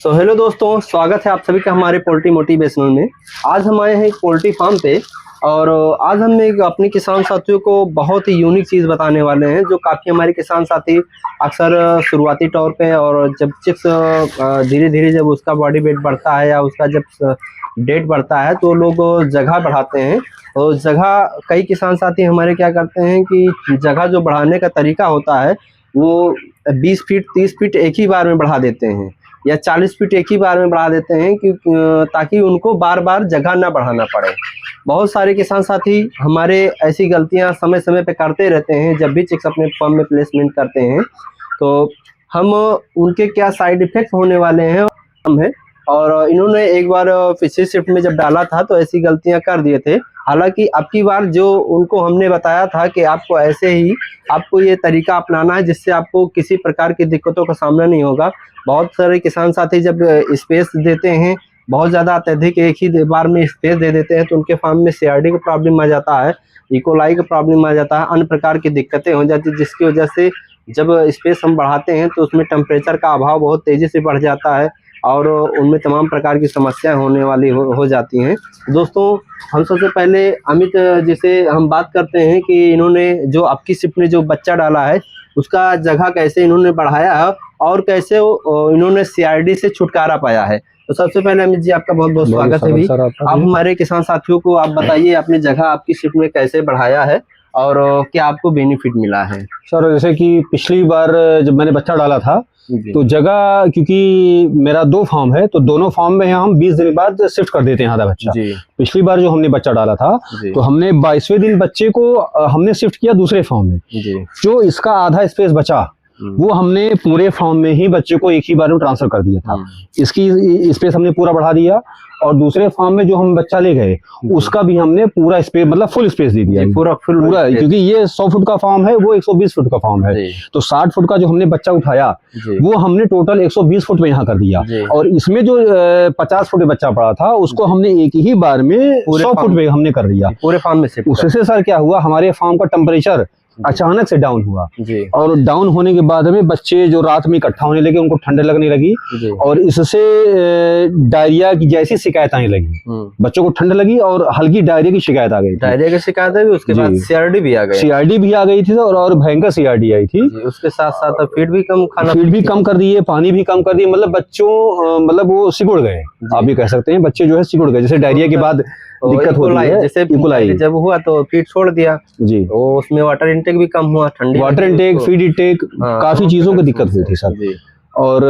तो हेलो दोस्तों, स्वागत है आप सभी का हमारे पोल्ट्री मोटिवेशनल में। आज हम आए हैं एक पोल्ट्री फार्म पे और आज हम एक अपने किसान साथियों को बहुत ही यूनिक चीज़ बताने वाले हैं जो काफ़ी हमारे किसान साथी अक्सर शुरुआती तौर पे और जब चिक्स धीरे धीरे जब उसका बॉडी वेट बढ़ता है या उसका जब डेट बढ़ता है तो लोग जगह बढ़ाते हैं। और जगह कई किसान साथी हमारे क्या करते हैं कि जगह जो बढ़ाने का तरीका होता है वो 20 फीट 30 फीट एक ही बार में बढ़ा देते हैं या 40 फीट एक ही बार में बढ़ा देते हैं कि ताकि उनको बार बार जगह ना बढ़ाना पड़े। बहुत सारे किसान साथी हमारे ऐसी गलतियां समय समय पे करते रहते हैं जब भी चिक्स अपने फार्म में प्लेसमेंट करते हैं। तो हम उनके क्या साइड इफेक्ट होने वाले हैं हम है। और इन्होंने एक बार पिछली शिफ्ट में जब डाला था तो ऐसी गलतियां कर दिए थे। हालांकि अब की बार जो उनको हमने बताया था कि आपको ऐसे ही आपको ये तरीका अपनाना है जिससे आपको किसी प्रकार की दिक्कतों का सामना नहीं होगा। बहुत सारे किसान साथी जब स्पेस देते हैं, बहुत ज़्यादा अत्यधिक एक ही बार में स्पेस दे देते हैं तो उनके फार्म में सीआरडी का प्रॉब्लम आ जाता है, इकोलाई का प्रॉब्लम आ जाता है, अन्य प्रकार की दिक्कतें हो जाती है जिसकी वजह से जब स्पेस हम बढ़ाते हैं तो उसमें टेम्परेचर का अभाव बहुत तेज़ी से बढ़ जाता है और उनमें तमाम प्रकार की समस्याएं होने वाली हो जाती हैं। दोस्तों, हम सबसे पहले अमित जी से हम बात करते हैं कि इन्होंने जो आपकी शिफ्ट में जो बच्चा डाला है उसका जगह कैसे इन्होंने बढ़ाया है और कैसे इन्होंने सीआरडी से छुटकारा पाया है। तो सबसे पहले अमित जी आपका बहुत बहुत स्वागत है। भी आप हमारे किसान साथियों को आप बताइए अपनी जगह आपकी शिफ्ट में कैसे बढ़ाया है और क्या आपको बेनिफिट मिला है। सर, जैसे कि पिछली बार जब मैंने बच्चा डाला था तो जगह, क्योंकि मेरा 2 फार्म है तो दोनों फार्म में हम 20 दिन बाद शिफ्ट कर देते हैं आधा बच्चा। पिछली बार जो हमने बच्चा डाला था तो हमने 22वें दिन बच्चे को हमने शिफ्ट किया दूसरे फार्म में। जो इसका आधा स्पेस बचा वो हमने पूरे फार्म में ही बच्चे को एक ही बार में ट्रांसफर कर दिया था। इसकी स्पेस हमने पूरा बढ़ा दिया और दूसरे फार्म में जो हम बच्चा ले गए उसका भी हमने पूरा स्पेस मतलब फुल स्पेस दे दिया, पूरा क्योंकि ये 100 फुट का फार्म है, वो 120 फुट का फार्म है। तो 60 फुट का जो हमने बच्चा उठाया वो हमने टोटल 120 फुट में यहाँ कर दिया और इसमें जो 50 फुट बच्चा पड़ा था उसको हमने एक ही बार में 100 फुट में हमने कर दिया पूरे फार्म में से। उससे सर क्या हुआ, हमारे फार्म का टेम्परेचर अचानक से डाउन हुआ और डाउन होने के बाद में बच्चे जो रात में इकट्ठा होने लगे, उनको ठंड लगने लगी और इससे डायरिया की जैसी शिकायत आने लगी। बच्चों को ठंड लगी और हल्की डायरिया की शिकायत आ गई। डायरिया की शिकायत है, उसके बाद सीआरडी भी आ गई। सीआरडी भी आ गई थी और भयंकर सीआरडी आई थी। उसके साथ साथ फीड भी कम खाना, फीड भी कम कर दिए, पानी भी कम कर दिए। मतलब बच्चों मतलब वो सिकुड़ गए, आप भी कह सकते हैं बच्चे जो है सिकुड़ गए। जैसे डायरिया के बाद दिक्कत होती है, जैसे इकोलाई जब हुआ तो फीड छोड़ दिया जी, तो उसमें वाटर इनटेक भी कम हुआ, ठंडी वाटर इनटेक, फीड इनटेक, काफी चीजों की दिक्कत हुई थी सर। और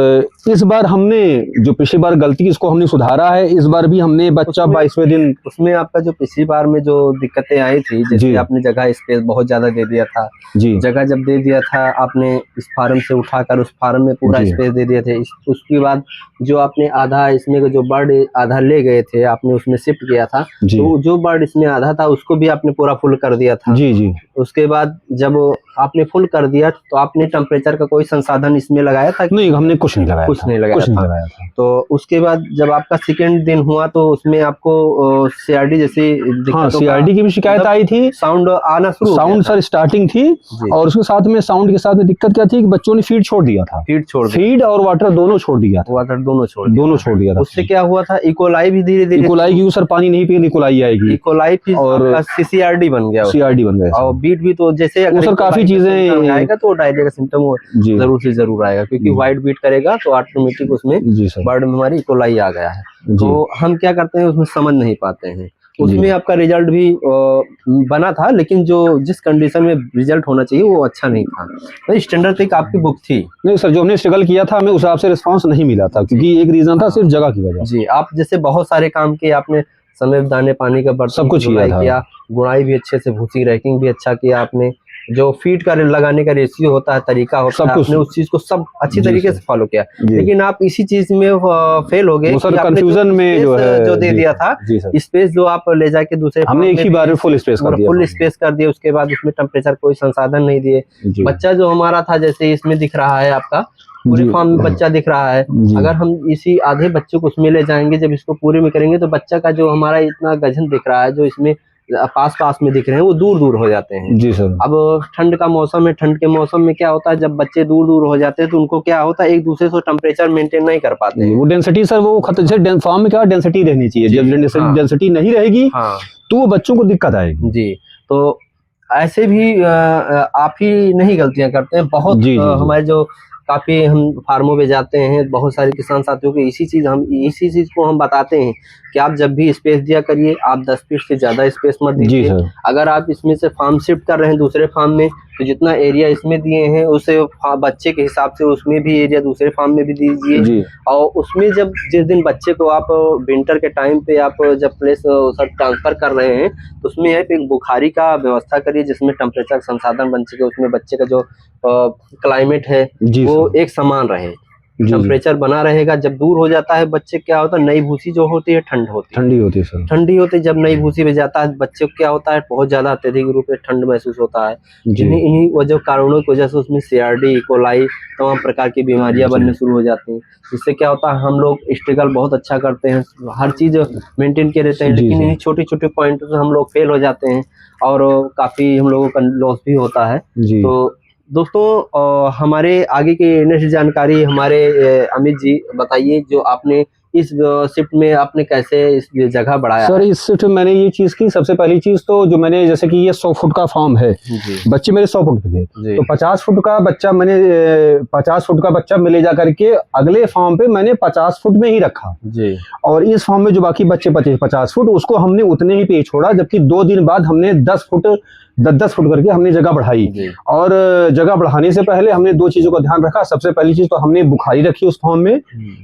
इस बार हमने जो पिछली बार गलती इसको हमने सुधारा है। इस बार भी हमने बच्चा 22वें दिन, उसमें आपका जो पिछली बार में जो दिक्कतें आई थी, जैसे आपने जगह स्पेस बहुत ज्यादा दे दिया था जी, जगह जब दे दिया था आपने इस फार्म से उठाकर उस फार्म में पूरा स्पेस दे दिए थे। उसके बाद जो आपने आधा इसमें जो बर्ड आधा ले गए थे आपने उसमें शिफ्ट किया था, तो जो बर्ड इसमें आधा था उसको भी आपने पूरा फुल कर दिया था जी जी। उसके बाद जब आपने फुल कर दिया तो आपने टेम्परेचर का कोई संसाधन इसमें लगाया था? नहीं, हमने कुछ नहीं लगाया था। तो उसके बाद जब आपका सेकेंड दिन हुआ तो उसमें आपको सीआरडी जैसी सीआरडी की भी शिकायत आई थी, साउंड आना शुरू, साउंड सर स्टार्टिंग थी और उसके साथ में साउंड के साथ में दिक्कत क्या थी कि बच्चों ने फीड छोड़ दिया था। फीड और वाटर दोनों छोड़ दिया था। वाटर दोनों छोड़ दिया था। उससे क्या हुआ था, इकोलाई भी धीरे धीरे, इकोलाई की सर पानी नहीं पिए इकोलाई आएगी, इकोलाई और सीआरडी बन गया, सीआरडी बन गया और बीट भी। तो जैसे सर काफी चीजें आएगा तो डायरिया का सिम्टम जरूर से जरूर आएगा, क्योंकि व्हाइट बीट करेगा तो ऑटोमेटिक उसमें बर्ड में हमारी इकोलाई आ गया है। तो हम क्या करते हैं उसमें समझ नहीं पाते हैं। उसमें आपका रिजल्ट भी बना था, लेकिन जो जिस कंडीशन में रिजल्ट होना चाहिए वो अच्छा नहीं था। तो स्टैंडर्ड तक आपकी बुक थी नहीं सर, जो हमने स्ट्रगल किया था हमें उस हिसाब से रिस्पांस नहीं मिला था, क्योंकि एक रीजन था सिर्फ जगह की वजह जी। आप जैसे बहुत सारे काम किए, आपने समय दाने पानी का बर्तन सब कुछ किया, गुड़ाई भी अच्छे से, भूसी रैकिंग भी अच्छा किया आपने, जो फीड का लगाने का रेशियो होता है, तरीका होता है, आपने उस चीज को सब अच्छी तरीके से फॉलो किया। लेकिन आप इसी चीज में फेल हो गए, कंफ्यूजन में जो दे दिया था स्पेस, जो आप ले जाके दूसरे हमने एक ही बार में फुल स्पेस कर दिया। उसके बाद उसमें टेम्परेचर कोई संसाधन नहीं दिए। बच्चा जो हमारा था, जैसे इसमें दिख रहा है आपका पूरे फार्म में बच्चा दिख रहा है, अगर हम इसी आधे बच्चे को उसमें ले जाएंगे, जब इसको पूरे में करेंगे तो बच्चा का जो हमारा इतना गजन दिख रहा है, जो इसमें पास पास में दिख रहे हैं वो दूर दूर हो जाते हैं। जी सर। अब ठंड का मौसम है, ठंड के मौसम में क्या होता है, जब बच्चे दूर दूर हो जाते हैं तो उनको क्या होता है, एक दूसरे से टेम्परेचर मेंटेन नहीं कर पाते हैं। वो डेंसिटी सर वो खत्म, फार्म में क्या डेंसिटी रहनी चाहिए, जब डेंसिटी नहीं रहेगी तो वो बच्चों को दिक्कत आएगी। जी, तो ऐसे भी आप ही नहीं गलतियां करते हैं, बहुत हमारे जो काफी हम फार्मों पे जाते हैं, बहुत सारे किसान साथियों को इसी चीज को हम बताते हैं कि आप जब भी स्पेस दिया करिए, आप 10 फीट से ज्यादा स्पेस मत दीजिए। अगर आप इसमें से फार्म शिफ्ट कर रहे हैं दूसरे फार्म में, तो जितना एरिया इसमें दिए हैं उसे बच्चे के हिसाब से उसमें भी एरिया दूसरे फार्म में भी दीजिए। और उसमें जब जिस दिन बच्चे को आप विंटर के टाइम पे आप जब प्लेस ट्रांसफर कर रहे हैं, तो उसमें एक बुखारी का व्यवस्था करिए जिसमें टेम्परेचर संसाधन बन सके, उसमें बच्चे का जो क्लाइमेट है वो एक समान रहे, टेम्परेचर बना रहेगा। जब दूर हो जाता है बच्चे क्या होता है, नई भूसी जो होती है ठंडी होती है सर, ठंडी होती है। जब नई भूसी में जाता है बच्चे को क्या होता है, बहुत ज्यादा अत्यधिक रूप से ठंड महसूस होता है। इन्हीं वजह कारणों की वजह से उसमें CRD, कोलाई तमाम प्रकार की बीमारियां बनने शुरू हो जाती हैं। इससे क्या होता है, हम लोग स्ट्रगल बहुत अच्छा करते हैं, हर चीज मेंटेन के रहते हैं, लेकिन इन्हीं छोटे छोटे पॉइंटों से हम लोग फेल हो जाते हैं और काफी हम लोगों का लॉस भी होता है। तो दोस्तों हमारे आगे की नेक्स्ट जानकारी हमारे अमित जी बताइए, जो आपने इस शिफ्ट में आपने कैसे इस जगह बढ़ाया? सर इस शिफ्ट में मैंने ये चीज की, सबसे पहली चीज तो जो मैंने, जैसे कि ये 100 फुट का फार्म है, बच्चे मेरे 100 फुट पे थे, तो 50 फुट का बच्चा मैंने 50 फुट का बच्चा में ले जा करके अगले फार्म पे मैंने 50 फुट में ही रखा जी। और इस फार्म में जो बाकी बच्चे बचे 50 फुट, उसको हमने उतने ही पे छोड़ा, जबकि 2 दिन बाद हमने 10 फुट करके हमने जगह बढ़ाई। और जगह बढ़ाने से पहले हमने 2 चीजों का ध्यान रखा। सबसे पहली चीज तो हमने बुखारी रखी उस फार्म में,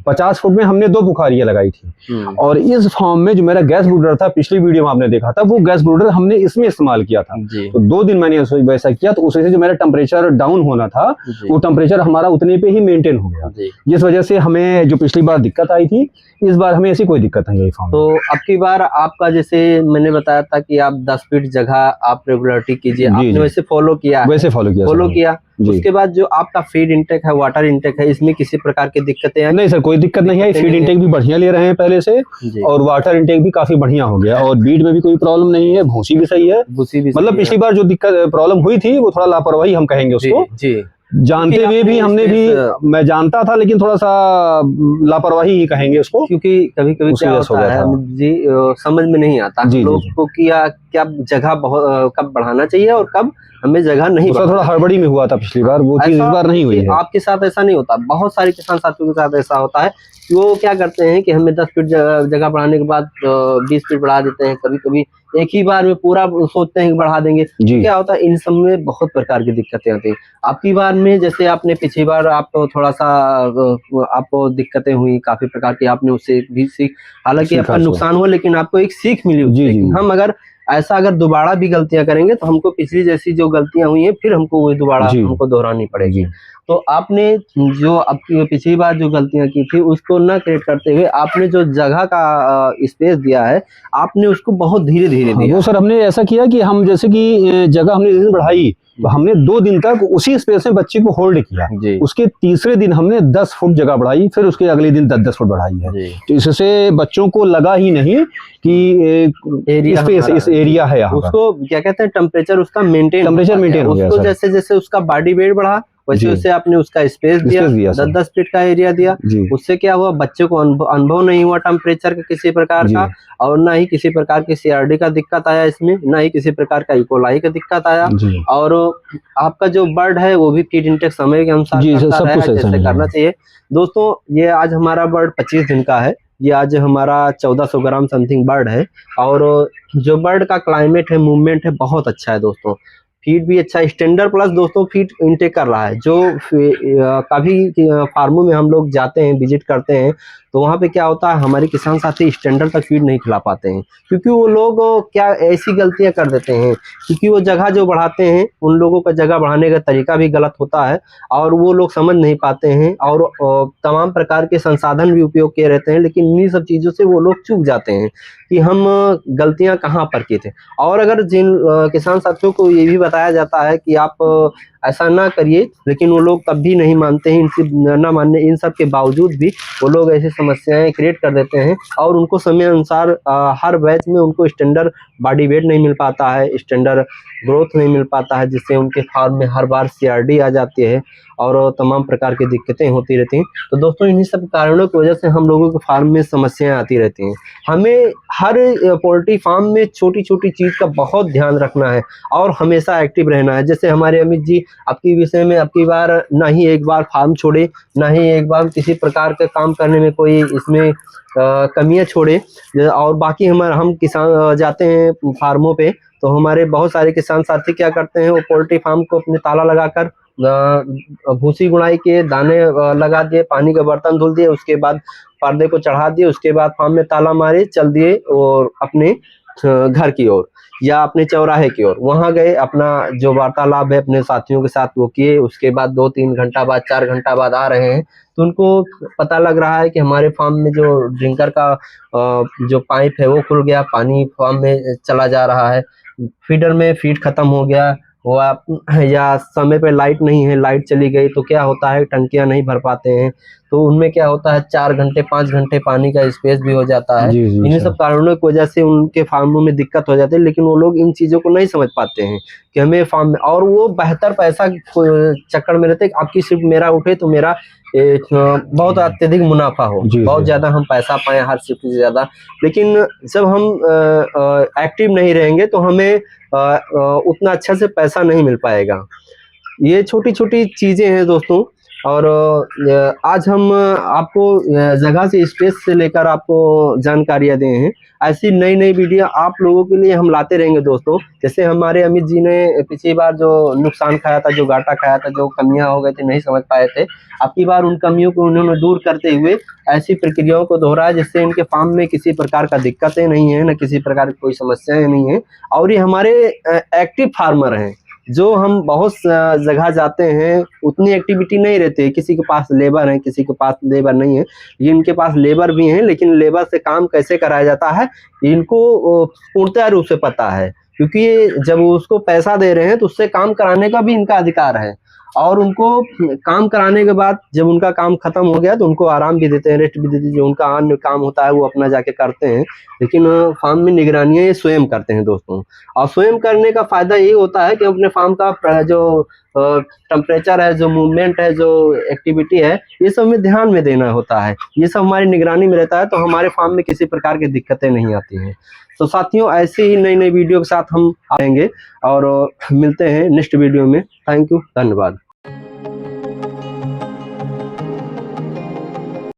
50 फुट में हमने 2 बुखारियां लगाई थी। और इस फार्म में जो मेरा गैस ब्रूडर था, पिछली वीडियो में आपने देखा था, वो गैस ब्रूडर हमने इसमें इस्तेमाल किया था। तो 2 दिन मैंने वैसा किया, तो उस वजह से जो मेरा टेम्परेचर डाउन होना था वो टेम्परेचर हमारा उतने पे ही मेंटेन हो गया, जिस वजह से हमें जो पिछली बार दिक्कत आई थी, इस बार हमें ऐसी कोई दिक्कत नहीं आई फार्म। तो अब की बार आपका, जैसे मैंने बताया था कि आप 10 फीट जगह आप रेगुलरिटी कीजिए, आपने वैसे फॉलो किया, उसके बाद जो आपका फीड इंटेक है, वाटर इंटेक है, इसमें किसी प्रकार की दिक्कतें आई? नहीं सर, कोई दिक्कत नहीं आई। फीड इंटेक भी बढ़िया ले रहे हैं पहले से, और वाटर इंटेक भी काफी बढ़िया हो गया, और बीड में भी कोई प्रॉब्लम नहीं है, भूसी भी सही है। मतलब पिछली बार जो दिक्कत प्रॉब्लम हुई थी वो थोड़ा लापरवाही हम कहेंगे उसको, जानते हुए भी हमने भी, मैं जानता था लेकिन थोड़ा सा लापरवाही ही कहेंगे उसको, क्योंकि कभी कभी क्या होता है जी, समझ में नहीं आता लोग को क्या जगह कब बढ़ाना चाहिए और कब हमें जगह नहीं। थोड़ा हड़बड़ी में हुआ था पिछली बार, वो चीज इस बार नहीं हुई है। आपके साथ ऐसा नहीं होता, बहुत सारे किसान साथियों के साथ ऐसा होता है कि वो क्या करते हैं कि हमें 10 फीट जगह बढ़ाने के बाद 20 फीट बढ़ा देते हैं, कभी कभी एक ही बार में पूरा सोचते हैं कि बढ़ा देंगे। क्या होता है, इन सब में बहुत प्रकार की दिक्कतें होती हैं। आपकी बार में जैसे आपने पिछली बार आपको थोड़ा सा आपको दिक्कतें हुई, काफी प्रकार की, आपने उससे भी सीख, हालांकि आपका नुकसान हुआ लेकिन आपको एक सीख मिली। हम अगर दोबारा भी गलतियां करेंगे तो हमको पिछली जैसी जो गलतियां हुई हैं फिर हमको वही दोबारा हमको दोहरानी पड़ेगी। तो आपने जो आपकी पिछली बार जो गलतियां की थी उसको न क्रिएट करते हुए आपने जो जगह का स्पेस दिया है, आपने उसको बहुत धीरे धीरे दिया। वो सर हमने ऐसा किया कि हम जैसे कि जगह हमने जिस दिन बढ़ाई, तो हमने 2 दिन तक उसी स्पेस में बच्चे को होल्ड किया। उसके तीसरे दिन हमने 10 फुट जगह बढ़ाई, फिर उसके अगले दिन 10 फुट बढ़ाई है। तो इससे बच्चों को लगा ही नहीं कि स्पेस इस एरिया है यहाँ। उसको क्या कहते हैं, टेम्परेचर उसका मेंटेन हो गया। उसको जैसे जैसे उसका बॉडी वेट बढ़ा वैसे वैसे आपने उसका स्पेस दिया, 10-10 फीट का एरिया दिया। उससे क्या हुआ, बच्चे को अनुभव नहीं हुआ टेम्परेचर का किसी प्रकार का, और ना ही किसी प्रकार की CRD का दिक्कत आया इसमें, ना ही किसी प्रकार का इकोलाई का दिक्कत आया। और आपका जो बर्ड है वो भी फीड इंटेक समय के अनुसार जैसे करना चाहिए। दोस्तों ये आज हमारा बर्ड 25 दिन का है, ये आज हमारा 1400 ग्राम समथिंग बर्ड है, और जो बर्ड का क्लाइमेट है, मूवमेंट है, बहुत अच्छा है दोस्तों। फीड भी अच्छा, स्टैंडर्ड प्लस दोस्तों फीड इंटेक कर रहा है। जो कभी फार्मों में हम लोग जाते हैं, विजिट करते हैं, तो वहाँ पे क्या होता है, हमारे किसान साथी स्टैंडर्ड तक फीड नहीं खिला पाते हैं, क्योंकि वो लोग क्या ऐसी गलतियां कर देते हैं, क्योंकि वो जगह जो बढ़ाते हैं उन लोगों का जगह बढ़ाने का तरीका भी गलत होता है, और वो लोग समझ नहीं पाते हैं, और तमाम प्रकार के संसाधन भी उपयोग किए रहते हैं, लेकिन इन्हीं सब चीज़ों से वो लोग चूक जाते हैं कि हम गलतियां कहाँ पर की थे। और अगर जिन किसान साथियों को ये भी बताया जाता है कि आप ऐसा ना करिए। लेकिन वो लोग तब भी नहीं मानते हैं। ना मानने इन सब के बावजूद भी वो लोग ऐसी समस्याएं क्रिएट कर देते हैं और उनको समय अनुसार हर बैच में उनको स्टैंडर्ड बॉडी वेट नहीं मिल पाता है, स्टैंडर्ड ग्रोथ नहीं मिल पाता है, जिससे उनके फार्म में हर बार CRD आ जाती है और तमाम प्रकार की दिक्कतें होती रहती हैं। तो दोस्तों इन्हीं सब कारणों की वजह से हम लोगों के फार्म में समस्याएं आती रहती हैं। हमें हर पोल्ट्री फार्म में छोटी छोटी चीज़ का बहुत ध्यान रखना है और हमेशा एक्टिव रहना है। जैसे हमारे अमित जी आपकी विषय में आपकी बार ना ही एक बार फार्म छोड़े, ना ही एक बार किसी प्रकार के काम करने में कोई इसमें कमियां छोड़े। और बाकी हम किसान जाते हैं फार्मों पे, तो हमारे बहुत सारे किसान साथी क्या करते हैं, वो पोल्ट्री फार्म को अपने ताला लगाकर भूसी गुड़ाई के दाने लगा दिए, पानी का बर्तन धुल दिए, उसके बाद पर्दे को चढ़ा दिए, उसके बाद फार्म में ताला मारे चल दिए और अपने घर की ओर या अपने चौराहे की ओर वहां गए, अपना जो वार्तालाप है अपने साथियों के साथ वो किए। उसके बाद 2-3 घंटा बाद 4 घंटा बाद आ रहे हैं तो उनको पता लग रहा है कि हमारे फार्म में जो ड्रिंकर का जो पाइप है वो खुल गया, पानी फार्म में चला जा रहा है, फीडर में फीड खत्म हो गया, या समय पे लाइट नहीं है, लाइट चली गई तो क्या होता है टंकियां नहीं भर पाते हैं, तो उनमें क्या होता है 4 घंटे 5 घंटे पानी का स्पेस भी हो जाता है। इन्हीं सब कारणों की वजह से उनके फार्मों में दिक्कत हो जाती है। लेकिन वो लोग इन चीज़ों को नहीं समझ पाते हैं कि हमें फार्म में, और वो बेहतर पैसा चक्कर में रहते हैं, आपकी सिर्फ मेरा उठे तो मेरा बहुत अत्यधिक मुनाफा हो, बहुत ज़्यादा हम पैसा पाएं हर शिफ्ट से ज़्यादा। लेकिन जब हम एक्टिव नहीं रहेंगे तो हमें उतना अच्छा से पैसा नहीं मिल पाएगा। ये छोटी छोटी चीज़ें हैं दोस्तों। और आज हम आपको जगह से स्पेस से लेकर आपको जानकारियाँ दिए हैं। ऐसी नई नई वीडियो आप लोगों के लिए हम लाते रहेंगे दोस्तों। जैसे हमारे अमित जी ने पिछली बार जो नुकसान खाया था, जो घाटा खाया था, जो कमियां हो गई थी, नहीं समझ पाए थे, अब की बार उन कमियों को उन्होंने दूर करते हुए ऐसी प्रक्रियाओं को दोहराया जिससे इनके फार्म में किसी प्रकार का दिक्कतें नहीं है, न किसी प्रकार की कोई समस्याएं नहीं है। और ये हमारे एक्टिव फार्मर हैं। जो हम बहुत जगह जाते हैं उतनी एक्टिविटी नहीं रहती है, किसी के पास लेबर है, किसी के पास लेबर नहीं है, इनके पास लेबर भी हैं, लेकिन लेबर से काम कैसे कराया जाता है इनको पूर्णतः रूप से पता है, क्योंकि जब उसको पैसा दे रहे हैं तो उससे काम कराने का भी इनका अधिकार है। और उनको काम कराने के बाद जब उनका काम खत्म हो गया तो उनको आराम भी देते हैं, रेस्ट भी देते हैं, जो उनका अन्य काम होता है वो अपना जाके करते हैं। लेकिन फार्म में निगरानियां ये स्वयं करते हैं दोस्तों। और स्वयं करने का फायदा ये होता है कि अपने फार्म का जो टेम्परेचर है, जो मूवमेंट है, जो एक्टिविटी है, ये सब में ध्यान में देना होता है। ये सब हमारी निगरानी में रहता है तो हमारे फार्म में किसी प्रकार की दिक्कतें नहीं आती हैं। तो साथियों ऐसे ही नई नई वीडियो के साथ हम आएंगे और मिलते हैं नेक्स्ट वीडियो में। थैंक यू, धन्यवाद।